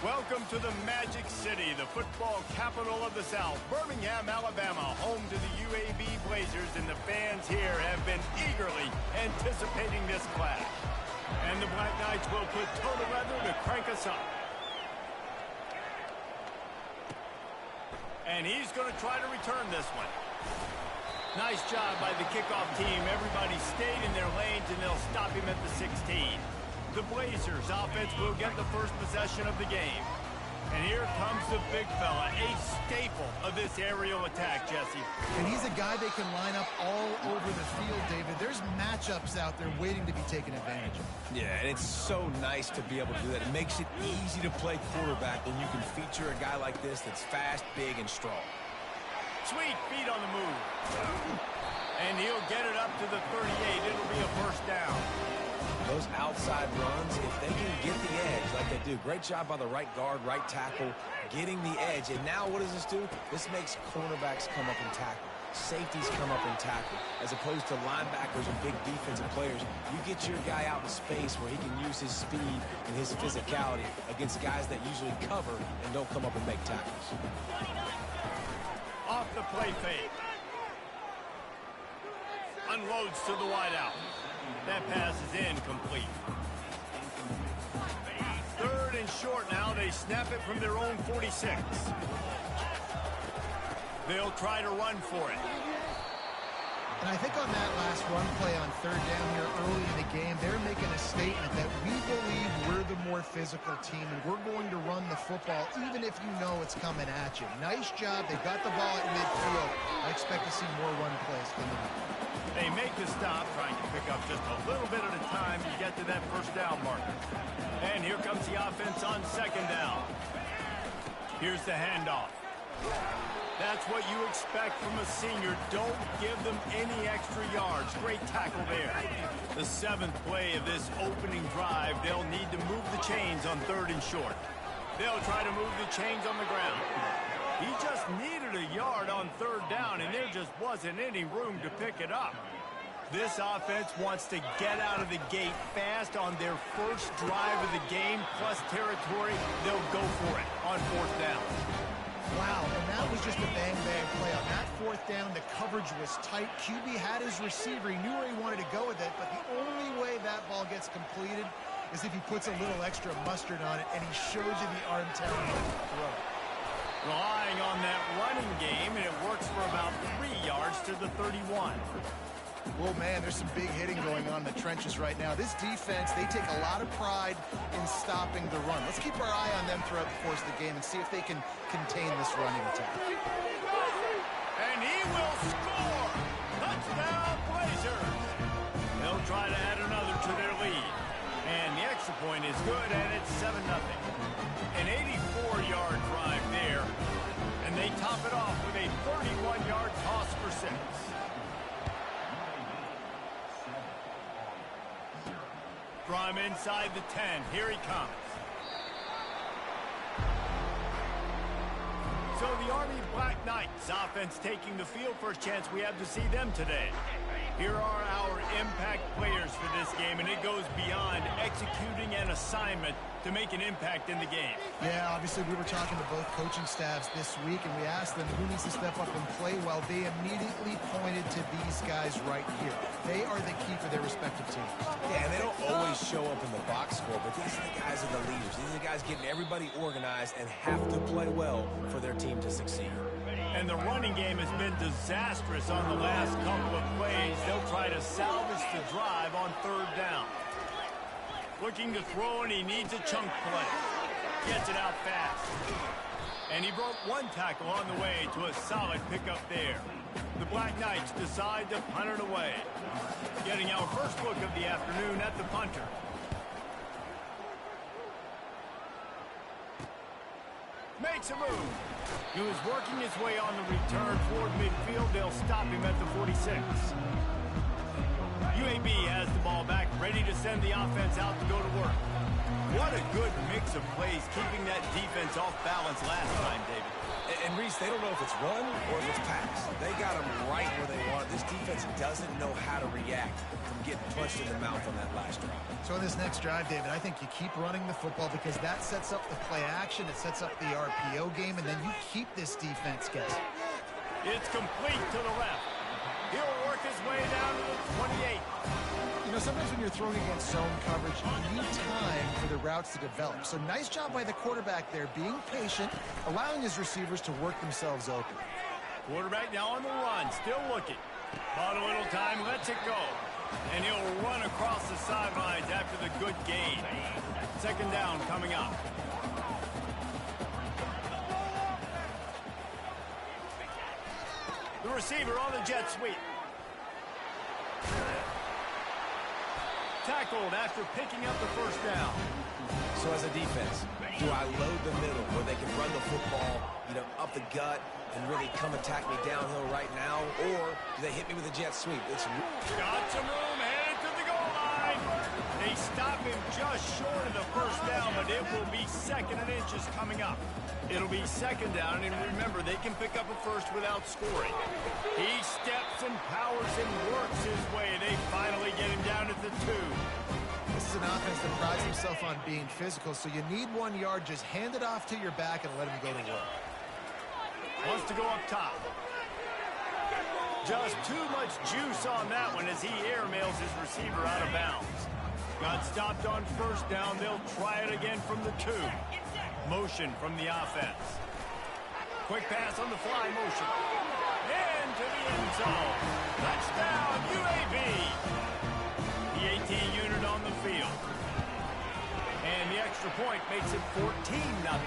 Welcome to the Magic City, the football capital of the South, Birmingham, Alabama, home to the UAB Blazers, and the fans here have been eagerly anticipating this clash. And the Black Knights will put total leather to crank us up. And he's going to try to return this one. Nice job by the kickoff team. Everybody stayed in their lanes, and they'll stop him at the 16. The Blazers offense will get the first possession of the game. And here comes the big fella, a staple of this aerial attack, Jesse. And he's a guy they can line up all over the field, David. There's matchups out there waiting to be taken advantage of. Yeah, and it's so nice to be able to do that. It makes it easy to play quarterback when you can feature a guy like this that's fast, big, and strong. Sweet feet on the move. And he'll get it up to the 38. It'll be a first down. Those outside runs, if they can get the edge like they do, great job by the right guard, right tackle, getting the edge. And now what does this do? This makes cornerbacks come up and tackle. Safeties come up and tackle. As opposed to linebackers and big defensive players, you get your guy out in space where he can use his speed and his physicality against guys that usually cover and don't come up and make tackles. Off the play fake. Unloads to the wideout. That pass is incomplete. Third and short now. They snap it from their own 46. They'll try to run for it. And I think on that last run play on third down here early in the game, they're making a statement that we believe we're the more physical team, and we're going to run the football even if you know it's coming at you. Nice job. They got the ball at midfield. I expect to see more run plays coming up. They make the stop, trying to pick up just a little bit at a time to get to that first down marker. And here comes the offense on second down. Here's the handoff. That's what you expect from a senior. Don't give them any extra yards. Great tackle there. The seventh play of this opening drive, they'll need to move the chains on third and short. They'll try to move the chains on the ground. He just needed a yard on third down, and there just wasn't any room to pick it up. This offense wants to get out of the gate fast on their first drive of the game, plus territory. They'll go for it on fourth down. Wow, and that was just a bang-bang play. On that fourth down, the coverage was tight. QB had his receiver. He knew where he wanted to go with it, but the only way that ball gets completed is if he puts a little extra mustard on it, and he shows you the arm talent to throw. Relying on that running game, and it works for about 3 yards to the 31. Well, man, there's some big hitting going on in the trenches right now. This defense, they take a lot of pride in stopping the run. Let's keep our eye on them throughout the course of the game and see if they can contain this running attack. And he will score! Touchdown, Blazers! They'll try to add another to their lead. And the extra point is good, and it's 7-0. An 84-yard drive there, and they top it off with a 31-yard toss for 6. From inside the 10, here he comes. So the Army Black Knights offense taking the field. First chance we have to see them today. Here are our impact players for this game, and it goes beyond executing an assignment to make an impact in the game. Yeah, obviously we were talking to both coaching staffs this week, and we asked them who needs to step up and play well. They immediately pointed to these guys right here. They are the key for their respective teams. Yeah, and they don't always show up in the box score, but these are the guys that are the leaders. These are the guys getting everybody organized and have to play well for their team to succeed. And the running game has been disastrous on the last couple of plays. They'll try to salvage the drive on third down. Looking to throw, and he needs a chunk play. Gets it out fast. And he broke one tackle on the way to a solid pickup there. The Black Knights decide to punt it away. Getting our first look of the afternoon at the punter. Makes a move. He was working his way on the return toward midfield. They'll stop him at the 46. UAB has the ball back, ready to send the offense out to go to work. What a good mix of plays, keeping that defense off balance last time, David. And And Reese, they don't know if it's run or if it's pass. They got them right where they want it. This defense doesn't know how to react from getting punched in the mouth on that last drive. So in this next drive, David, I think you keep running the football because that sets up the play action, it sets up the RPO game, and then you keep this defense guessing. It's complete to the left. He'll work his way down to the 28. You know, sometimes when you're throwing against zone coverage, you need time for the routes to develop. So nice job by the quarterback there, being patient, allowing his receivers to work themselves open. Quarterback now on the run, still looking. Bought a little time, lets it go. And he'll run across the sidelines after the good gain. Second down coming up. The receiver on the jet sweep. Tackled after picking up the first down. So as a defense, do I load the middle where they can run the football, up the gut and really come attack me downhill right now? Or do they hit me with a jet sweep? It's got some room, headed to the goal line. They stop him just short of the first down, but it will be second and inches coming up. It'll be second down, and remember, they can pick up a first without scoring. He steps and powers and works his way, and they finally get him down at the 2. This is an offense that prides himself on being physical, so you need 1 yard. Just hand it off to your back and let him go to work. Wants to go up top. Just too much juice on that one as he airmails his receiver out of bounds. Got stopped on first down. They'll try it again from the 2. Motion from the offense. Quick pass on the fly motion. Into the end zone. Touchdown, UAB. The 18 unit on the field. And the extra point makes it 14-0.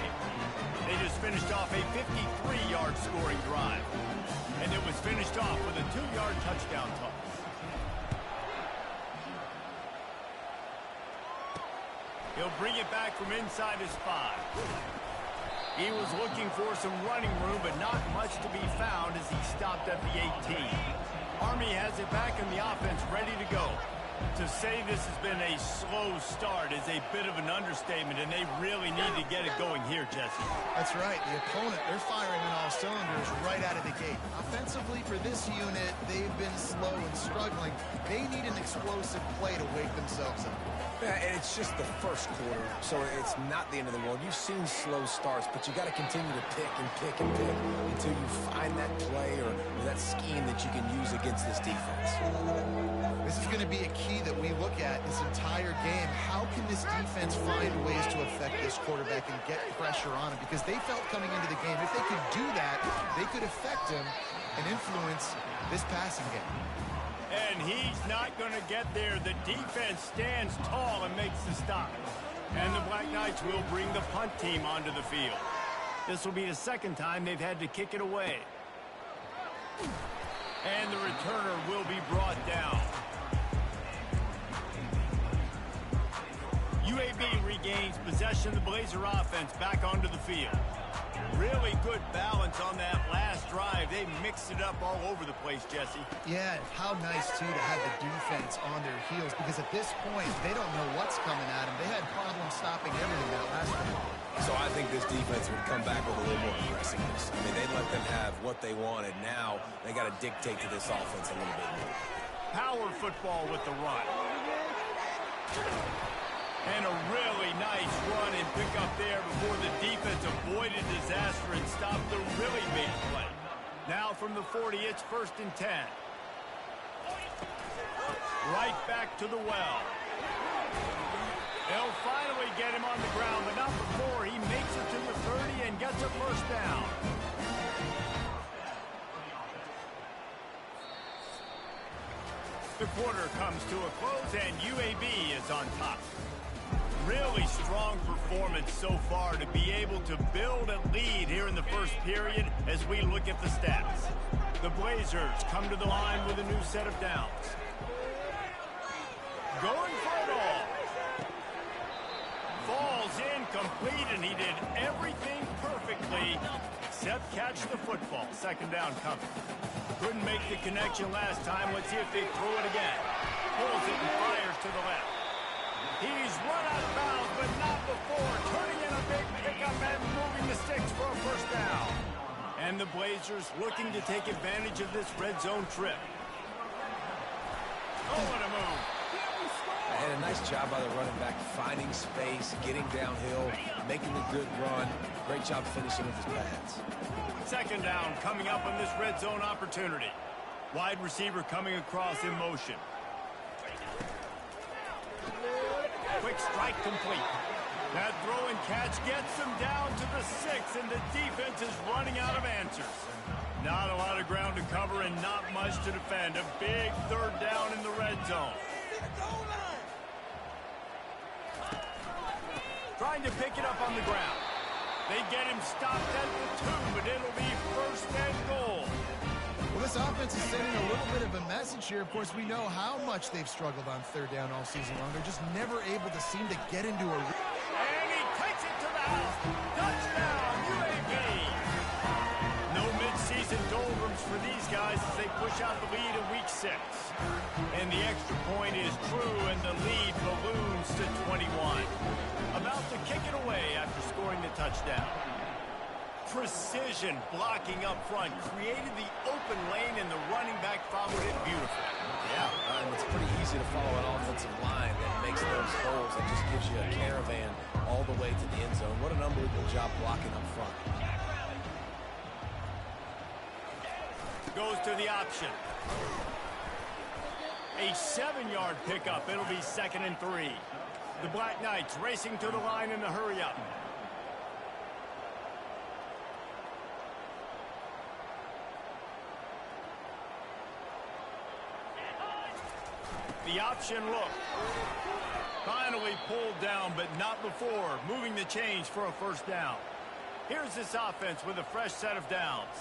They just finished off a 53-yard scoring drive. And it was finished off with a 2-yard touchdown toss. He'll bring it back from inside his 5. He was looking for some running room, but not much to be found as he stopped at the 18. Army has it back in the offense, ready to go. To say this has been a slow start is a bit of an understatement, and they really need to get it going here, Jesse. That's right. The opponent, they're firing on all cylinders right out of the gate. Offensively, for this unit, they've been slow and struggling. They need an explosive play to wake themselves up. Yeah, and it's just the first quarter, so it's not the end of the world. You've seen slow starts, but you got to continue to pick and pick and pick until you find that play or that scheme that you can use against this defense. This is going to be a key that we look at this entire game. How can this defense find ways to affect this quarterback and get pressure on him? Because they felt coming into the game, if they could do that, they could affect him and influence this passing game. And he's not going to get there. The defense stands tall and makes the stop. And the Black Knights will bring the punt team onto the field. This will be the second time they've had to kick it away. And the returner will be brought down. UAB regains possession of the Blazer offense back onto the field. Really good balance on that last drive. They mixed it up all over the place, Jesse. Yeah, how nice, too, to have the defense on their heels, because at this point, they don't know what's coming at them. They had problems stopping everything that last time. So I think this defense would come back with a little more aggressiveness. I mean, they let them have what they wanted. Now they got to dictate to this offense a little bit more. Power football with the run. And a really nice run and pick up there before the defense avoided disaster and stopped the really big play. Now from the 40, it's 1st and 10. Right back to the well. They'll finally get him on the ground, but not before he makes it to the 30 and gets a first down. The quarter comes to a close, and UAB is on top. Really strong performance so far to be able to build a lead here in the first period as we look at the stats. The Blazers come to the line with a new set of downs. Going for it all. Falls incomplete, and he did everything perfectly except catch the football. Second down coming. Couldn't make the connection last time. Let's see if they throw it again. Pulls it and fires to the left. He's run out of bounds, but not before. Turning in a big pickup and moving the sticks for a first down. And the Blazers looking to take advantage of this red zone trip. Oh, what a move. And a nice job by the running back, finding space, getting downhill, making a good run. Great job finishing with his pads. Second down coming up on this red zone opportunity. Wide receiver coming across in motion. Quick strike complete. That throw and catch gets them down to the 6, and the defense is running out of answers. Not a lot of ground to cover and not much to defend. A big third down in the red zone. Trying to pick it up on the ground. They get him stopped at the 2, but it'll be first and goal. Well, this offense is sending a little bit of a message here. Of course, we know how much they've struggled on third down all season long. They're just never able to seem to get into a... And he takes it to the house. Touchdown, UAB. No mid-season doldrums for these guys as they push out the lead in week 6. And the extra point is true, and the lead balloons to 21. About to kick it away after scoring the touchdown. Precision blocking up front created the open lane, and the running back followed it beautifully. Yeah, and it's pretty easy to follow an offensive line that makes those holes and just gives you a caravan all the way to the end zone. What an unbelievable job blocking up front. Goes to the option. A 7-yard pickup. It'll be 2nd and 3. The Black Knights racing to the line in a hurry-up. The option look. Finally pulled down, but not before. Moving the chains for a first down. Here's this offense with a fresh set of downs.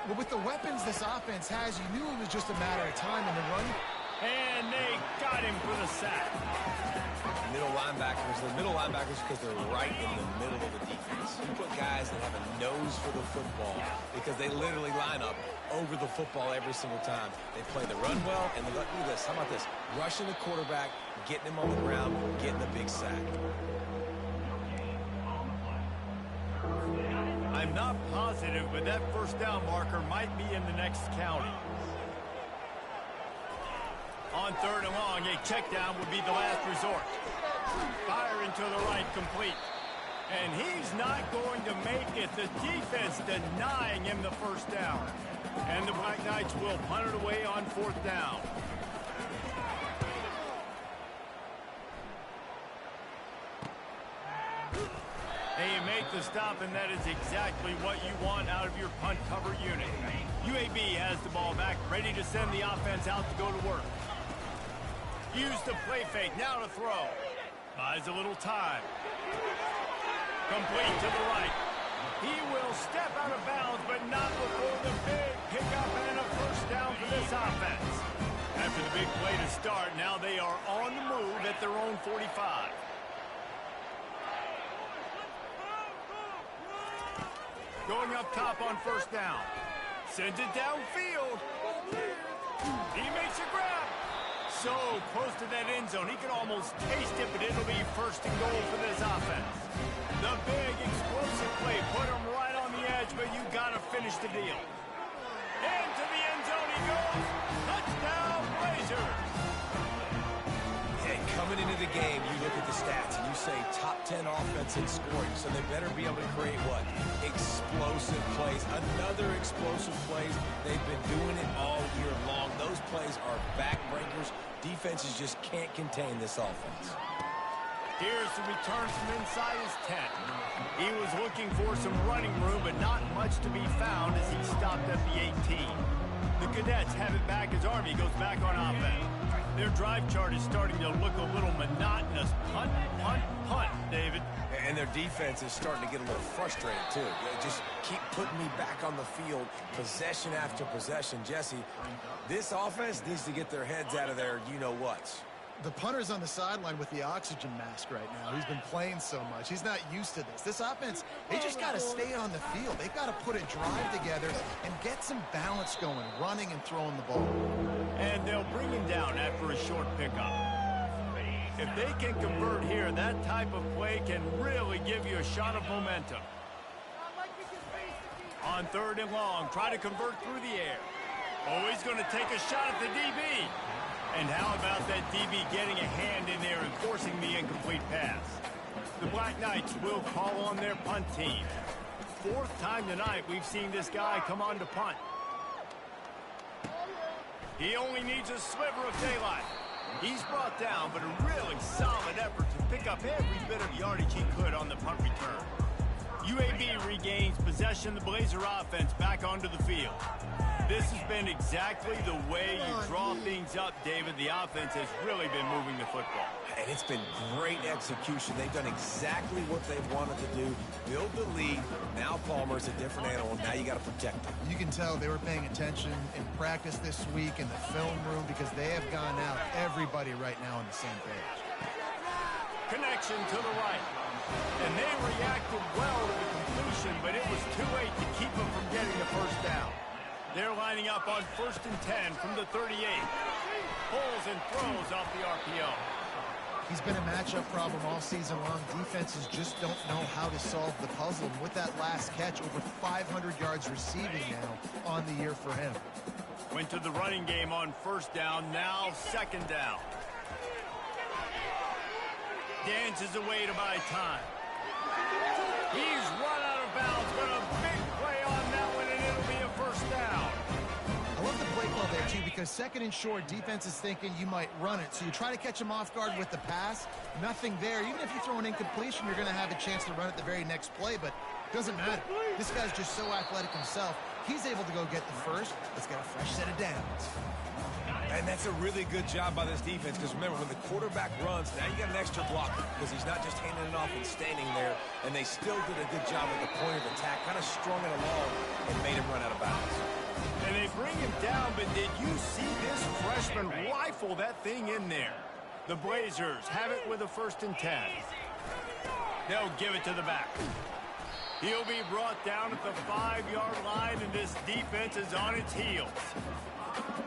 Well, with the weapons this offense has, you knew it was just a matter of time in the run. And they got him for the sack. Middle linebackers because they're right in the middle of the defense. You put guys that have a nose for the football because they literally line up over the football every single time. They play the run well, and look at this. How about this? Rushing the quarterback, getting him on the ground, getting a big sack. I'm not positive, but that first down marker might be in the next county. On third and long, a check down would be the last resort. Firing to the right, complete. And he's not going to make it. The defense denying him the first down. And the Black Knights will punt it away on 4th down. And you make the stop, and that is exactly what you want out of your punt cover unit. UAB has the ball back, ready to send the offense out to go to work. Use the play fake, now to throw. Buys a little time. Complete to the right. He will step out of bounds, but not before the big pickup and a first down for this offense. After the big play to start, now they are on the move at their own 45. Going up top on first down. Sends it downfield. He makes a grab. So close to that end zone. He can almost taste it, but it'll be first and goal for this offense. The big explosive play put him right on the edge, but you got to finish the deal. Into the end zone he goes. Touchdown, Blazers. And coming into the game, you look at the stats and you say top 10 offense in scoring, so they better be able to create what? Explosive plays. Another explosive plays. They've been doing it all year long. Those plays are backbreakers. Defenses just can't contain this offense. Here's the return from inside his 10. He was looking for some running room, but not much to be found as he stopped at the 18. The Cadets have it back as Army goes back on offense. Their drive chart is starting to look a little monotonous. Punt, punt, punt, David. And their defense is starting to get a little frustrated, too. They just keep putting me back on the field, possession after possession. Jesse, this offense needs to get their heads out of their you-know-whats. The punter's on the sideline with the oxygen mask right now. He's been playing so much. He's not used to this. This offense, they just got to stay on the field. They've got to put a drive together and get some balance going, running and throwing the ball. And they'll bring him down after a short pickup. If they can convert here, that type of play can really give you a shot of momentum. On 3rd and long, try to convert through the air. Oh, he's going to take a shot at the DB. And how about that DB getting a hand in there and forcing the incomplete pass? The Black Knights will call on their punt team. 4th time tonight we've seen this guy come on to punt. He only needs a sliver of daylight. He's brought down, but a really solid effort to pick up every bit of yardage he could on the punt return. UAB regains possession of the Blazer offense back onto the field. This has been exactly the way you draw things up, David. The offense has really been moving the football. And it's been great execution. They've done exactly what they wanted to do. Build the lead. Now Palmer's a different animal. Now you got to protect him. You can tell they were paying attention in practice this week in the film room because they have gone out, everybody right now on the same page. Connection to the right. And they reacted well to the completion, but it was too late to keep them from getting the first down. They're lining up on 1st and 10 from the 38. Pulls and throws off the RPO. He's been a matchup problem all season long. Defenses just don't know how to solve the puzzle. And with that last catch, over 500 yards receiving now on the year for him. Went to the running game on 1st down, now 2nd down. Dances away to buy time. He's run out of bounds, but a big play on that one, and it'll be a 1st down. I love the play call there, too, because 2nd and short, defense is thinking you might run it. So you try to catch him off guard with the pass. Nothing there. Even if you throw an incompletion, you're going to have a chance to run it the very next play, but it doesn't matter. This guy's just so athletic himself. He's able to go get the first. Let's get a fresh set of downs. And that's a really good job by this defense because remember, when the quarterback runs, now you got an extra blocker because he's not just handing it off and standing there, and they still did a good job at the point of attack, kind of strung it along and made him run out of bounds. And they bring him down, but did you see this freshman rifle that thing in there? The Blazers have it with a 1st and 10. They'll give it to the back. He'll be brought down at the 5-yard line, and this defense is on its heels.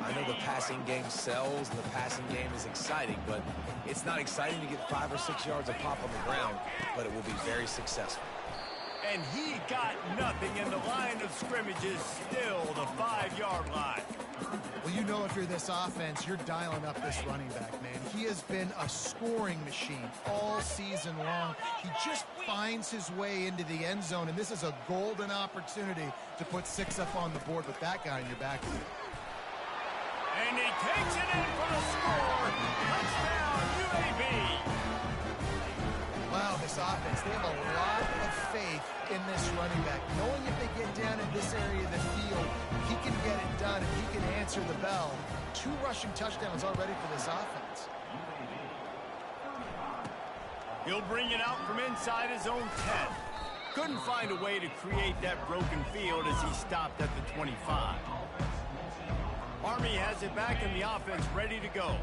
I know the passing game sells and the passing game is exciting, but it's not exciting to get 5 or 6 yards of pop on the ground, but it will be very successful. And he got nothing, and the line of scrimmage is still the 5-yard line. Well, you know if you're this offense, you're dialing up this running back, man. He has been a scoring machine all season long. He just finds his way into the end zone, and this is a golden opportunity to put 6 up on the board with that guy in your backfield. And he takes it in for the score. Touchdown, UAB. Wow, this offense, they have a lot of faith in this running back. Knowing if they get down in this area of the field, he can get it done and he can answer the bell. 2 rushing touchdowns already for this offense. He'll bring it out from inside his own 10. Couldn't find a way to create that broken field as he stopped at the 25. Army has it back in the offense, ready to go.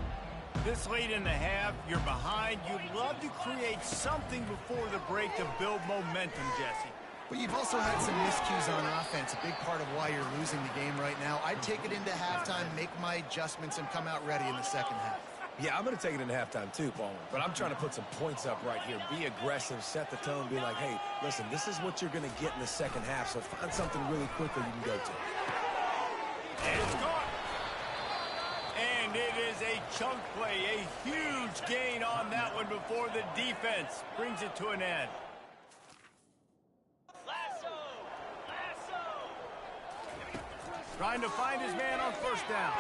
This late in the half, you're behind. You'd love to create something before the break to build momentum, Jesse. But you've also had some miscues on offense, a big part of why you're losing the game right now. I'd take it into halftime, make my adjustments, and come out ready in the 2nd half. Yeah, I'm going to take it into halftime too, Palmer. But I'm trying to put some points up right here. Be aggressive, set the tone, be like, hey, listen, this is what you're going to get in the 2nd half, so find something really quickly you can go to. And it's caught. And it is a chunk play, a huge gain on that one before the defense brings it to an end. Trying to find his man on 1st down.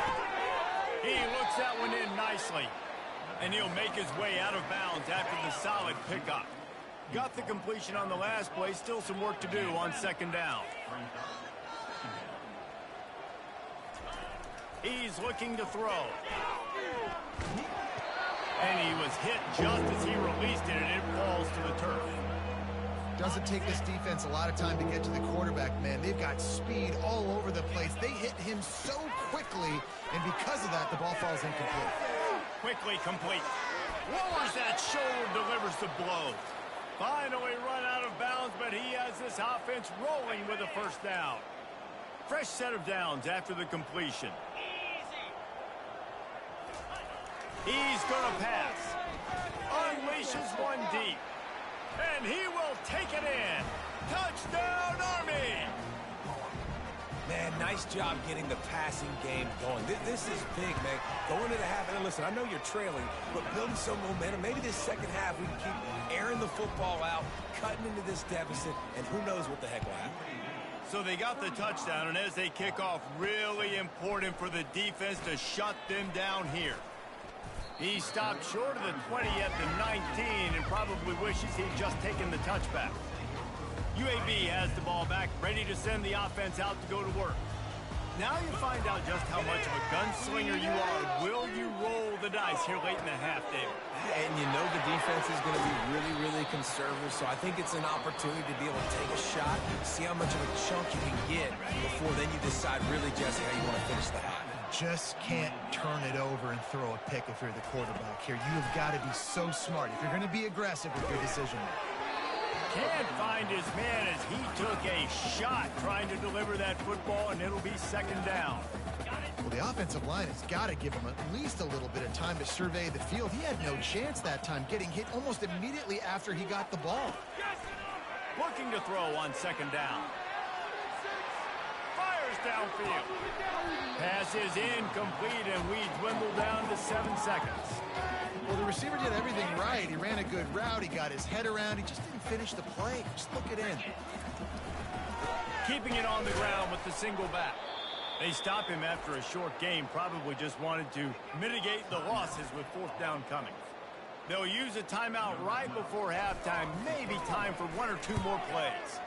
He looks that one in nicely. And he'll make his way out of bounds after the solid pickup. Got the completion on the last play, still some work to do on 2nd down. He's looking to throw. And he was hit just as he released it, and it falls to the turf. Doesn't take this defense a lot of time to get to the quarterback, man. They've got speed all over the place. They hit him so quickly, and because of that, the ball falls incomplete. Quickly complete. Lowers that shoulder, delivers the blow. Finally run out of bounds, but he has this offense rolling with a 1st down. Fresh set of downs after the completion. He's gonna pass. Unleashes one deep. And he will take it in. Touchdown, Army! Man, nice job getting the passing game going. This is big, man. Going into the half, and listen, I know you're trailing, but building some momentum. Maybe this second half we can keep airing the football out, cutting into this deficit, and who knows what the heck will happen. So they got the touchdown, and as they kick off, really important for the defense to shut them down here. He stopped short of the 20 at the 19 and probably wishes he'd just taken the touchback. UAB has the ball back, ready to send the offense out to go to work. Now you find out just how much of a gunslinger you are. Will you roll the dice here late in the half, David? And you know the defense is going to be really, really conservative, so I think it's an opportunity to be able to take a shot, see how much of a chunk you can get before then you decide really, Jesse, how you want to finish the half. Just can't turn it over and throw a pick if you're the quarterback here. You've got to be so smart if you're going to be aggressive with your decision. Can't find his man as he took a shot trying to deliver that football, and it'll be second down. Well, the offensive line has got to give him at least a little bit of time to survey the field. He had no chance that time, getting hit almost immediately after he got the ball. Looking to throw on second down. Fires downfield. Pass is incomplete, and we dwindle down to 7 seconds. Well, the receiver did everything right. He ran a good route. He got his head around. He just didn't finish the play. Just look it in. Keeping it on the ground with the single back. They stop him after a short game. Probably just wanted to mitigate the losses with fourth down coming. They'll use a timeout right before halftime. Maybe time for 1 or 2 more plays.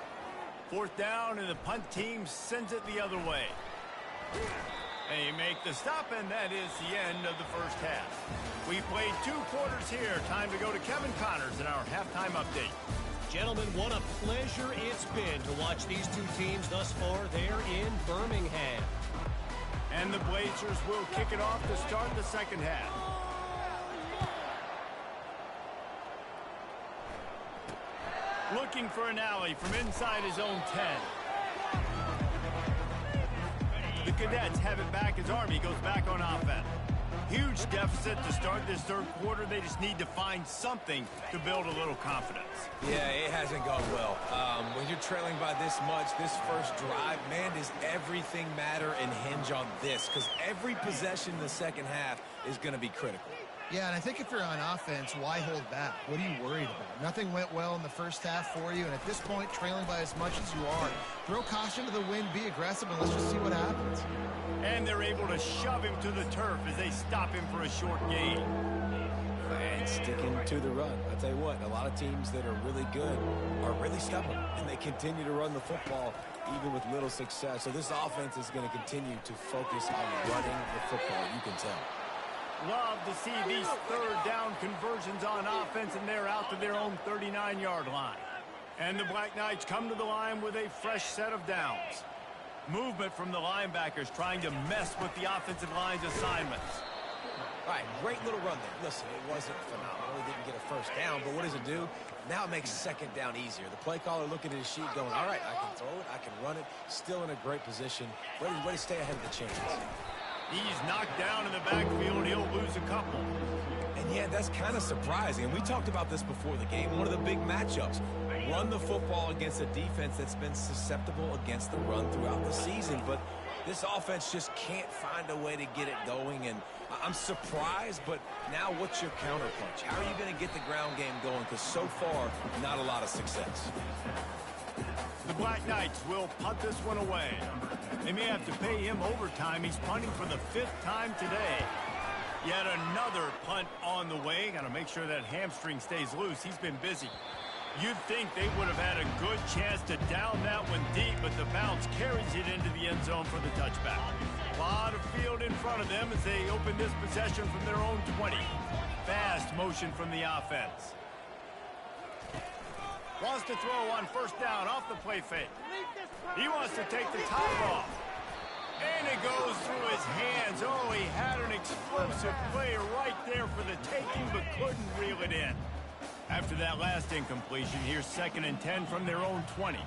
Fourth down, and the punt team sends it the other way. They make the stop, and that is the end of the first half. We played 2 quarters here. Time to go to Kevin Connors in our halftime update. Gentlemen, what a pleasure it's been to watch these 2 teams thus far there in Birmingham. And the Blazers will kick it off to start the second half. Looking for an alley from inside his own 10. The Cadets have it back as Army goes back on offense. Huge deficit to start this third quarter. They just need to find something to build a little confidence. Yeah, it hasn't gone well. When you're trailing by this much, this first drive, man, does everything matter and hinge on this? Because every possession in the second half is going to be critical. Yeah, and I think if you're on offense, why hold back? What are you worried about? Nothing went well in the first half for you, and at this point, trailing by as much as you are, throw caution to the wind, be aggressive, and let's just see what happens. And they're able to shove him to the turf as they stop him for a short gain. And sticking to the run. I'll tell you what, a lot of teams that are really good are really stubborn, and they continue to run the football even with little success. So this offense is going to continue to focus on running the football, you can tell. Love to see these third down conversions on offense, and they're out to their own 39-yard line. And the Black Knights come to the line with a fresh set of downs. Movement from the linebackers trying to mess with the offensive line's assignments. All right, great little run there. Listen, it wasn't phenomenal. He didn't get a first down, but what does it do? Now it makes second down easier. The play caller looking at his sheet going, all right, I can throw it, I can run it, still in a great position, ready to stay ahead of the chains. He's knocked down in the backfield. He'll lose a couple. And yeah, that's kind of surprising. And we talked about this before the game. One of the big matchups. Run the football against a defense that's been susceptible against the run throughout the season. But this offense just can't find a way to get it going. And I'm surprised, but now what's your counterpunch? How are you going to get the ground game going? Because so far, not a lot of success. The Black Knights will punt this one away. They may have to pay him overtime. He's punting for the 5th time today. Yet another punt on the way. Got to make sure that hamstring stays loose. He's been busy. You'd think they would have had a good chance to down that one deep, but the bounce carries it into the end zone for the touchback. A lot of field in front of them as they open this possession from their own 20. Fast motion from the offense. Wants to throw on first down off the play fake. He wants to take the top off. And it goes through his hands. Oh, he had an explosive play right there for the taking, but couldn't reel it in. After that last incompletion, here's 2nd and 10 from their own 20.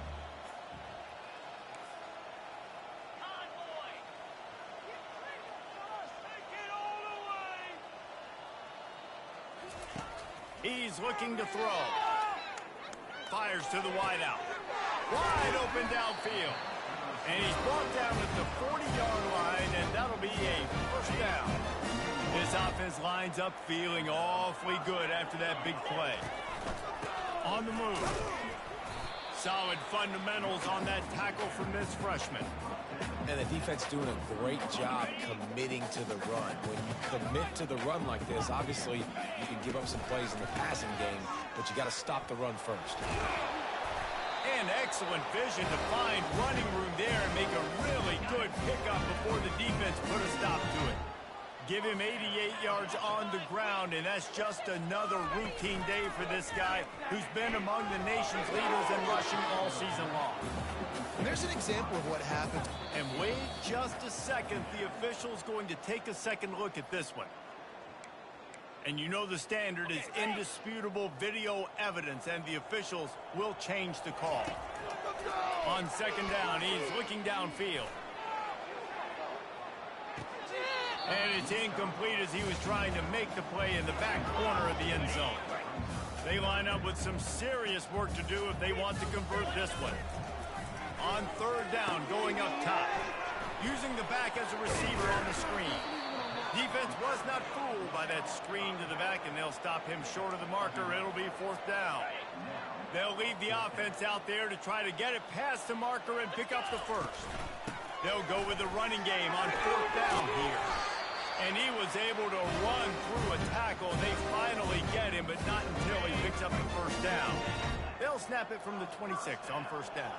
He's looking to throw. Fires to the wideout. Wide open downfield. And he's brought down to the 40-yard line, and that'll be a first down. This offense lines up feeling awfully good after that big play. On the move. Solid fundamentals on that tackle from this freshman. And the defense doing a great job committing to the run. When you commit to the run like this, obviously you can give up some plays in the passing game, but you got to stop the run first. And excellent vision to find running room there and make a really good pickup before the defense put a stop to it. Give him 88 yards on the ground, and that's just another routine day for this guy who's been among the nation's leaders in rushing all season long. And there's an example of what happened. And wait just a second. The official's going to take a second look at this one. And you know the standard is indisputable video evidence, and the officials will change the call. On second down, he's looking downfield. And it's incomplete as he was trying to make the play in the back corner of the end zone. They line up with some serious work to do if they want to convert this one. On third down, going up top. Using the back as a receiver on the screen. Defense was not fooled by that screen to the back, and they'll stop him short of the marker. It'll be fourth down. They'll leave the offense out there to try to get it past the marker and pick up the first. They'll go with the running game on fourth down here. And he was able to run through a tackle. They finally get him, but not until he picks up the first down. They'll snap it from the 26 on first down.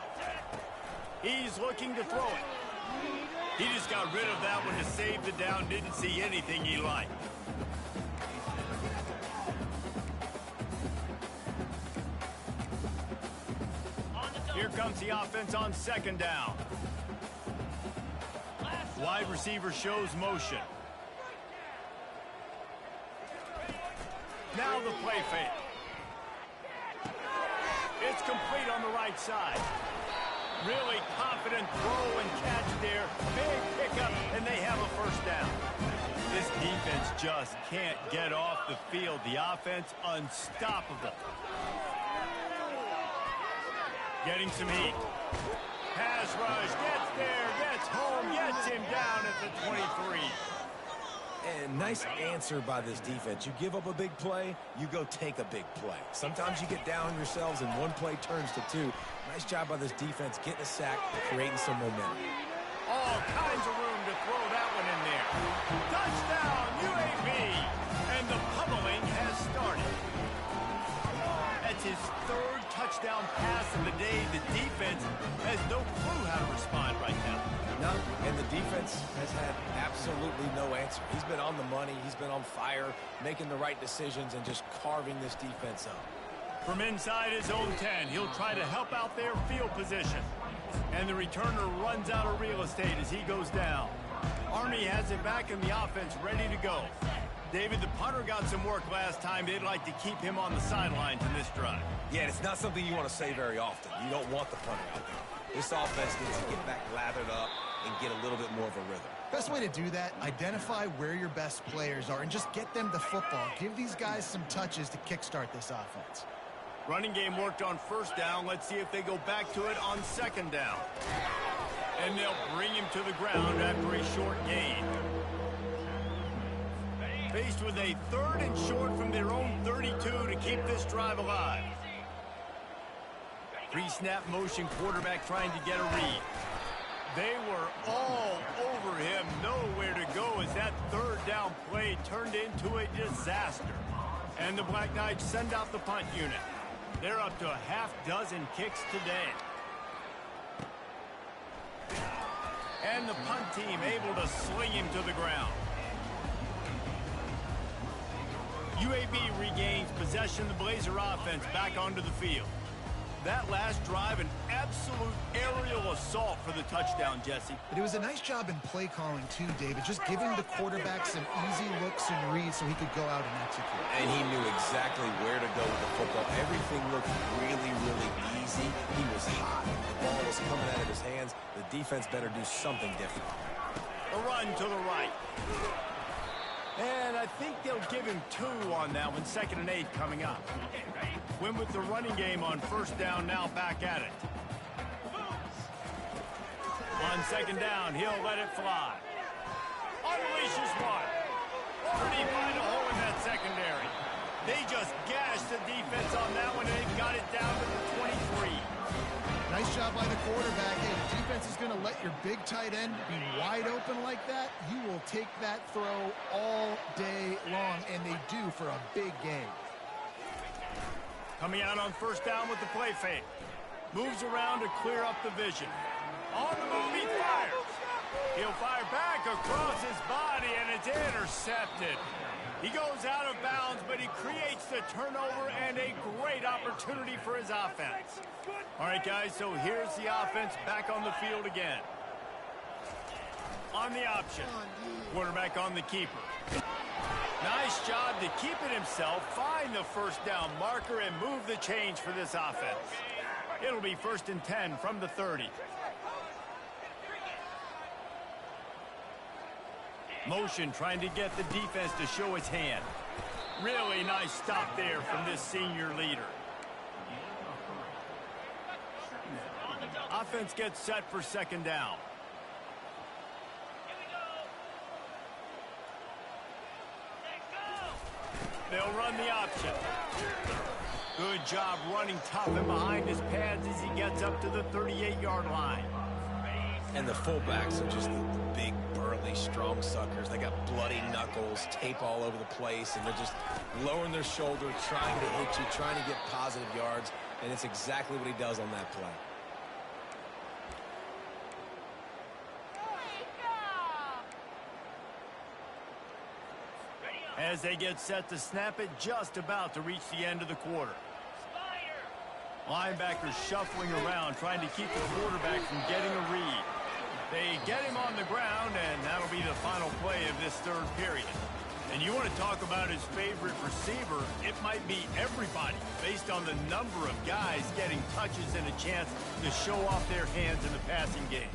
He's looking to throw it. He just got rid of that one to save the down. Didn't see anything he liked. Here comes the offense on second down. Wide receiver shows motion. Now the play fake. It's complete on the right side. Really confident throw and catch there. Big pickup, and they have a first down. This defense just can't get off the field. The offense unstoppable. Getting some heat. Pass rush, gets there, gets home, gets him down at the 23. And nice answer by this defense. You give up a big play, you go take a big play. Sometimes you get down yourselves and one play turns to two. Nice job by this defense getting a sack, creating some momentum. All kinds of room to throw that one in there. Touchdown, UAB! And the pummeling has started. That's his third touchdown pass of the day. The defense has no clue how to respond right now. No, and the defense has had absolutely no answer. He's been on the money. He's been on fire, making the right decisions and just carving this defense up. From inside his own 10, he'll try to help out their field position. And the returner runs out of real estate as he goes down. Army has it back in the offense, ready to go. David, the punter got some work last time. They'd like to keep him on the sidelines in this drive. Yeah, it's not something you want to say very often. You don't want the punter out there. This offense needs to get back lathered up and get a little bit more of a rhythm. Best way to do that, identify where your best players are and just get them the football. Give these guys some touches to kickstart this offense. Running game worked on first down. Let's see if they go back to it on second down. And they'll bring him to the ground after a short gain. Faced with a third and short from their own 32 to keep this drive alive. Pre-snap motion quarterback trying to get a read. They were all over him, nowhere to go as that third down play turned into a disaster. And the Black Knights send out the punt unit. They're up to a half dozen kicks today. And the punt team able to sling him to the ground. UAB regains possession of the Blazer offense back onto the field. That last drive, an absolute aerial assault for the touchdown, Jesse. But it was a nice job in play calling too, David, just giving the quarterback some easy looks and reads so he could go out and execute. And he knew exactly where to go with the football. Everything looked really, really easy. He was hot. The ball was coming out of his hands. The defense better do something different. A run to the right. And I think they'll give him 2 on that one. 2nd and 8 coming up. Win with the running game on first down, now back at it. On second down, he'll let it fly. Unleashes one. Already find a hole in that secondary. They just gashed the defense on that one, and they've got it down to the 23. Nice job by the quarterback. Hey, the defense is going to let your big tight end be wide open like that. You will take that throw all day long, and they do for a big gain. Coming out on first down with the play fake. Moves around to clear up the vision. On the move, he fires. He'll fire back across his body, and it's intercepted. He goes out of bounds, but he creates the turnover and a great opportunity for his offense. All right, guys, so here's the offense back on the field again. On the option. Quarterback on the keeper. Nice job to keep it himself, find the first down marker, and move the chains for this offense. It'll be 1st and 10 from the 30. Motion trying to get the defense to show its hand. Really nice stop there from this senior leader. Offense gets set for second down. They'll run the option. Good job running tough and behind his pads as he gets up to the 38-yard line. And the fullbacks are just the big, burly, strong suckers. They got bloody knuckles, tape all over the place, and they're just lowering their shoulder, trying to hit you, trying to get positive yards, and it's exactly what he does on that play. As they get set to snap it, just about to reach the end of the quarter. Linebackers shuffling around, trying to keep the quarterback from getting a read. They get him on the ground, and that'll be the final play of this third period. And you want to talk about his favorite receiver, it might be everybody, based on the number of guys getting touches and a chance to show off their hands in the passing game.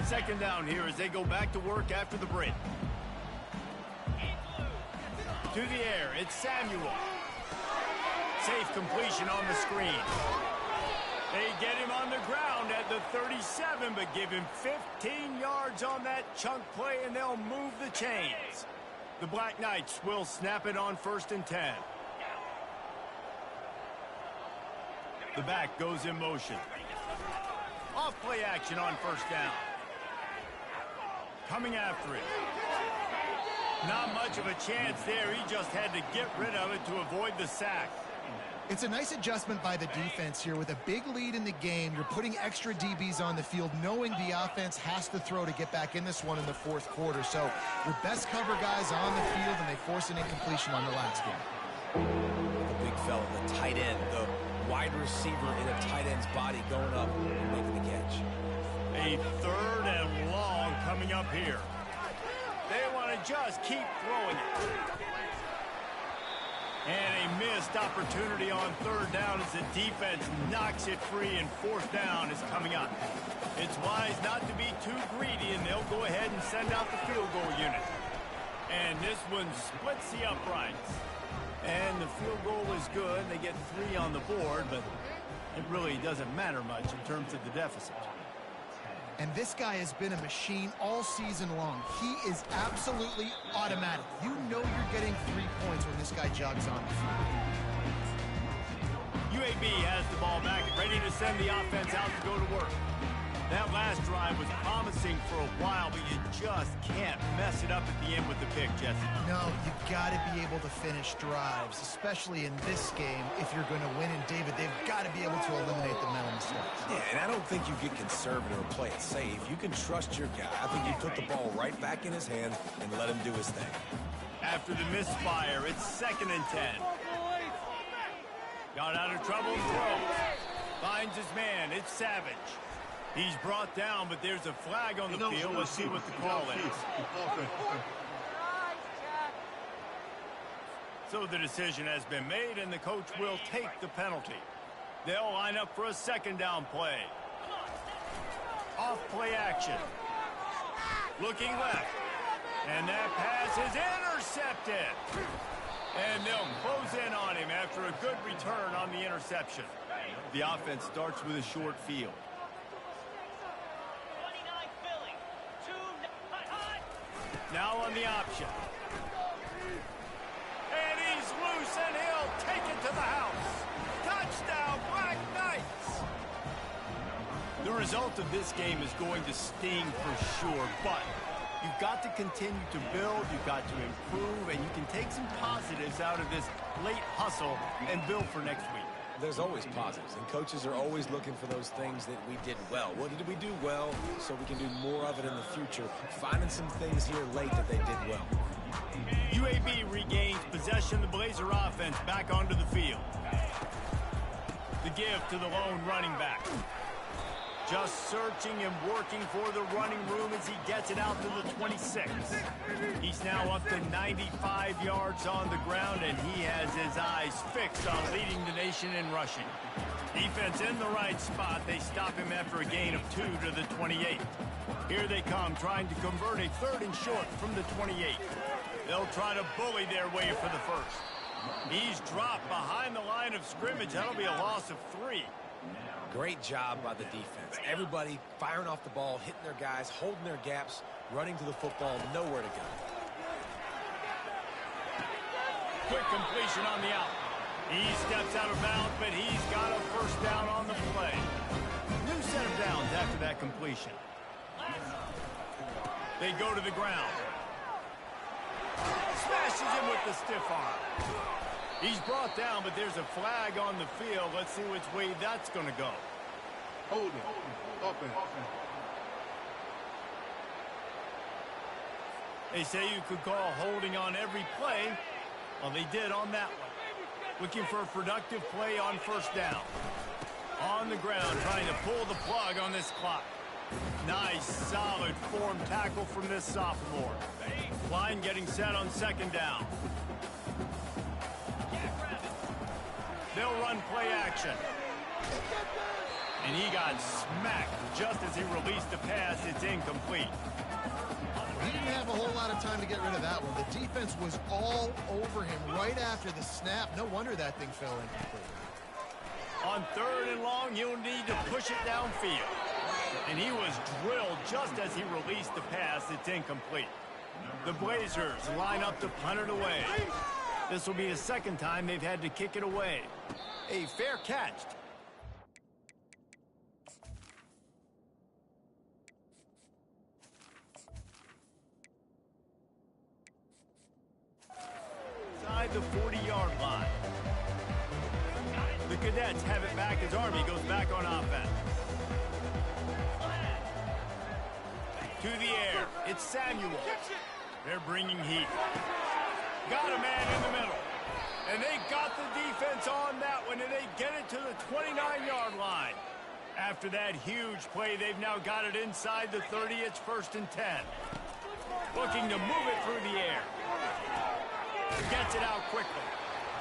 Second down here as they go back to work after the break. To the air, it's Samuel. Safe completion on the screen. They get him on the ground at the 37, but give him 15 yards on that chunk play, and they'll move the chains. The Black Knights will snap it on 1st and 10. The back goes in motion. Off play action on first down. Coming after it. Not much of a chance there. He just had to get rid of it to avoid the sack. It's a nice adjustment by the defense here. With a big lead in the game, you're putting extra DBs on the field, knowing the offense has to throw to get back in this one in the fourth quarter. So your best cover guys on the field, and they force an incompletion on the last game. The big fella, the tight end, the wide receiver in a tight end's body going up and making the catch. A 3rd and long coming up here. They want to just keep throwing it. And a missed opportunity on 3rd down as the defense knocks it free, and 4th down is coming up. It's wise not to be too greedy, and they'll go ahead and send out the field goal unit. And this one splits the uprights. And the field goal is good. They get 3 on the board, but it really doesn't matter much in terms of the deficit. And this guy has been a machine all season long. He is absolutely automatic. You know you're getting 3 points when this guy jogs on the field. UAB has the ball back, ready to send the offense out to go to work. That last drive was promising for a while, but you just can't mess it up at the end with the pick, Jesse. No, you got to be able to finish drives, especially in this game. If you're going to win, and David, they've got to be able to eliminate the mental mistakes. Yeah, and I don't think you get conservative or play it safe. You can trust your guy. I think you put the ball right back in his hand and let him do his thing. After the misfire, it's 2nd and 10. Got out of trouble and throws. Finds his man. It's Savage. He's brought down, but there's a flag on the field. Let's see what the call is. So the decision has been made, and the coach will take the penalty. They'll line up for a 2nd down play. Off play action. Looking left. And that pass is intercepted. And they'll close in on him after a good return on the interception. The offense starts with a short field. Now on the option. And he's loose, and he'll take it to the house. Touchdown, Black Knights! The result of this game is going to sting for sure, but you've got to continue to build, you've got to improve, and you can take some positives out of this late hustle and build for next week. There's always positives, and coaches are always looking for those things that we did well. What did we do well so we can do more of it in the future? Finding some things here late that they did well. UAB regains possession of the Blazer offense back onto the field. The give to the lone running back. Just searching and working for the running room as he gets it out to the 26. He's now up to 95 yards on the ground, and he has his eyes fixed on leading the nation in rushing. Defense in the right spot. They stop him after a gain of 2 to the 28. Here they come, trying to convert a 3rd and short from the 28. They'll try to bully their way for the first. He's dropped behind the line of scrimmage. That'll be a loss of 3. Great job by the defense. Everybody firing off the ball, hitting their guys, holding their gaps, running to the football, nowhere to go. Quick completion on the out. He steps out of bounds, but he's got a first down on the play. New set of downs after that completion. They go to the ground. Smashes him with the stiff arm. He's brought down, but there's a flag on the field. Let's see which way that's going to go. Hold it. Open. They say you could call holding on every play. Well, they did on that one. Looking for a productive play on first down. On the ground, trying to pull the plug on this clock. Nice, solid form tackle from this sophomore. Line getting set on 2nd down. They'll run play action. And he got smacked just as he released the pass. It's incomplete. He didn't have a whole lot of time to get rid of that one. The defense was all over him right after the snap. No wonder that thing fell incomplete. On 3rd and long, he'll need to push it downfield. And he was drilled just as he released the pass. It's incomplete. The Blazers line up to punt it away. This will be the 2nd time they've had to kick it away. A fair catch. Inside the 40-yard line. The Cadets have it back as Army goes back on offense. To the air. It's Samuel. They're bringing heat. Got a man in the middle. And they got the defense on that one, and they get it to the 29-yard line. After that huge play, they've now got it inside the 30. It's 1st and 10. Looking to move it through the air. Gets it out quickly.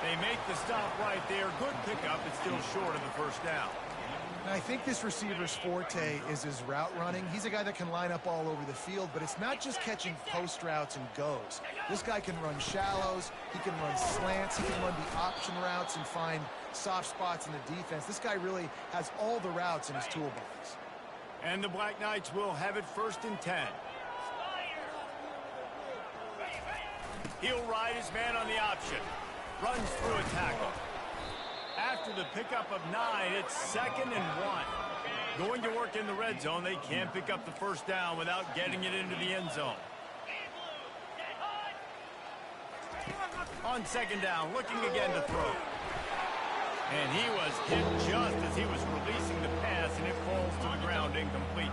They make the stop right there. Good pickup. It's still short of the first down. And I think this receiver's forte is his route running. He's a guy that can line up all over the field, but it's not just catching post routes and goes. This guy can run shallows, he can run slants, he can run the option routes and find soft spots in the defense. This guy really has all the routes in his toolbox. And the Black Knights will have it 1st and 10. He'll ride his man on the option. Runs through a tackle. After the pickup of 9, it's 2nd and 1. Going to work in the red zone. They can't pick up the first down without getting it into the end zone. On 2nd down, looking again to throw. And he was hit just as he was releasing the pass, and it falls to the ground incomplete.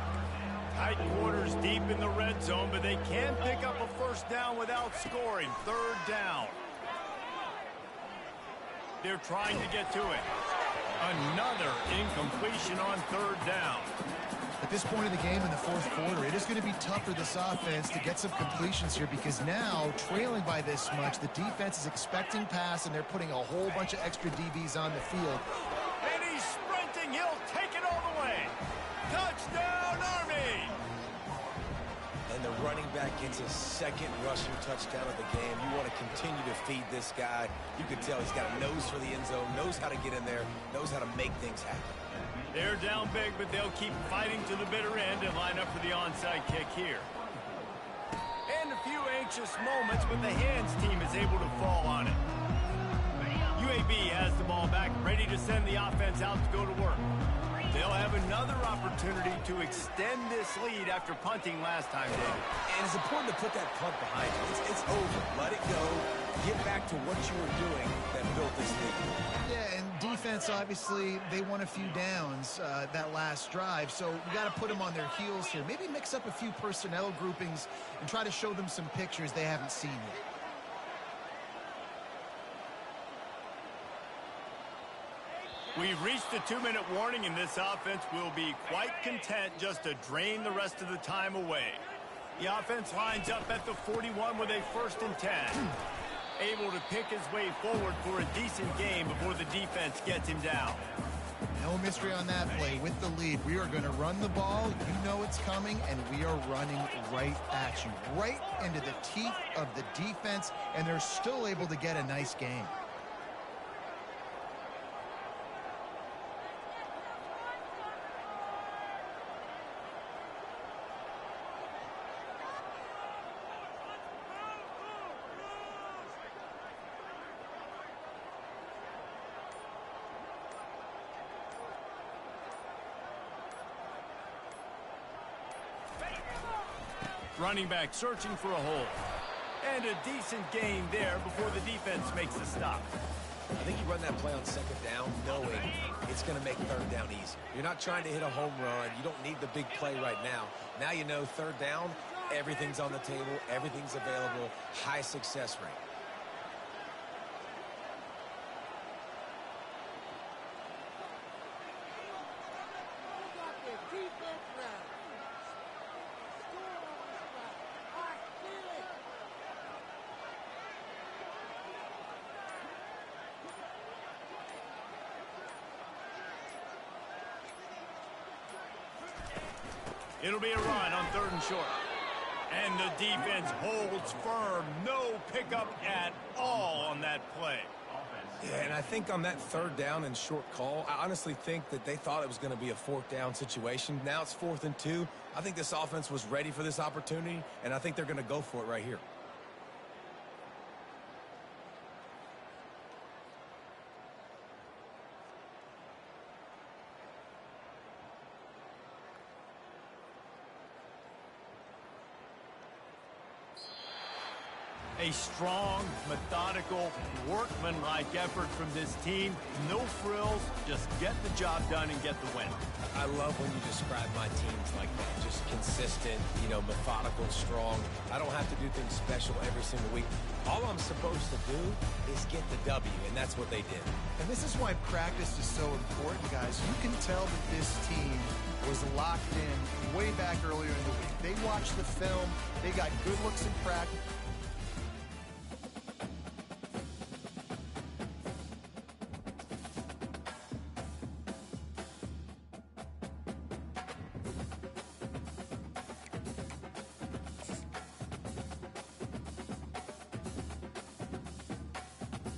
Tight quarters deep in the red zone, but they can't pick up a first down without scoring. 3rd down. They're trying to get to it. Another incompletion on 3rd down. At this point in the game in the 4th quarter, it is going to be tough for this offense to get some completions here because now, trailing by this much, the defense is expecting pass, and they're putting a whole bunch of extra DBs on the field. And he's sprinting. He'll take it all the way. Touchdown, Army! And the running back gets his 2nd rushing touchdown of the game. You want to continue to feed this guy. You can tell he's got a nose for the end zone, knows how to get in there, knows how to make things happen. They're down big, but they'll keep fighting to the bitter end and line up for the onside kick here. And a few anxious moments, but the hands team is able to fall on it. UAB has the ball back, ready to send the offense out to go to work. They'll have another opportunity to extend this lead after punting last time, David. And it's important to put that punt behind you. It's over. Let it go. Get back to what you were doing that built this lead. Yeah, and defense, obviously, they won a few downs that last drive, so we got to put them on their heels here. Maybe mix up a few personnel groupings and try to show them some pictures they haven't seen yet. We've reached the 2-minute warning, and this offense will be quite content just to drain the rest of the time away. The offense lines up at the 41 with a 1st and 10. Able to pick his way forward for a decent game before the defense gets him down. No mystery on that play. With the lead, we are going to run the ball. You know it's coming, and we are running right at you, right into the teeth of the defense, and they're still able to get a nice game. Running back searching for a hole. And a decent gain there before the defense makes the stop. I think you run that play on 2nd down knowing it's going to make 3rd down easy. You're not trying to hit a home run. You don't need the big play right now. Now you know 3rd down, everything's on the table, everything's available, high success rate. It'll be a run on 3rd and short. And the defense holds firm. No pickup at all on that play. Yeah, and I think on that 3rd down and short call, I honestly think that they thought it was going to be a 4th down situation. Now it's 4th and 2. I think this offense was ready for this opportunity, and I think they're going to go for it right here. A strong, methodical, workmanlike effort from this team. No frills, just get the job done and get the win. I love when you describe my teams like that. Just consistent, methodical, strong. I don't have to do things special every single week. All I'm supposed to do is get the W, and that's what they did. And this is why practice is so important, guys. You can tell that this team was locked in way back earlier in the week. They watched the film. They got good looks in practice.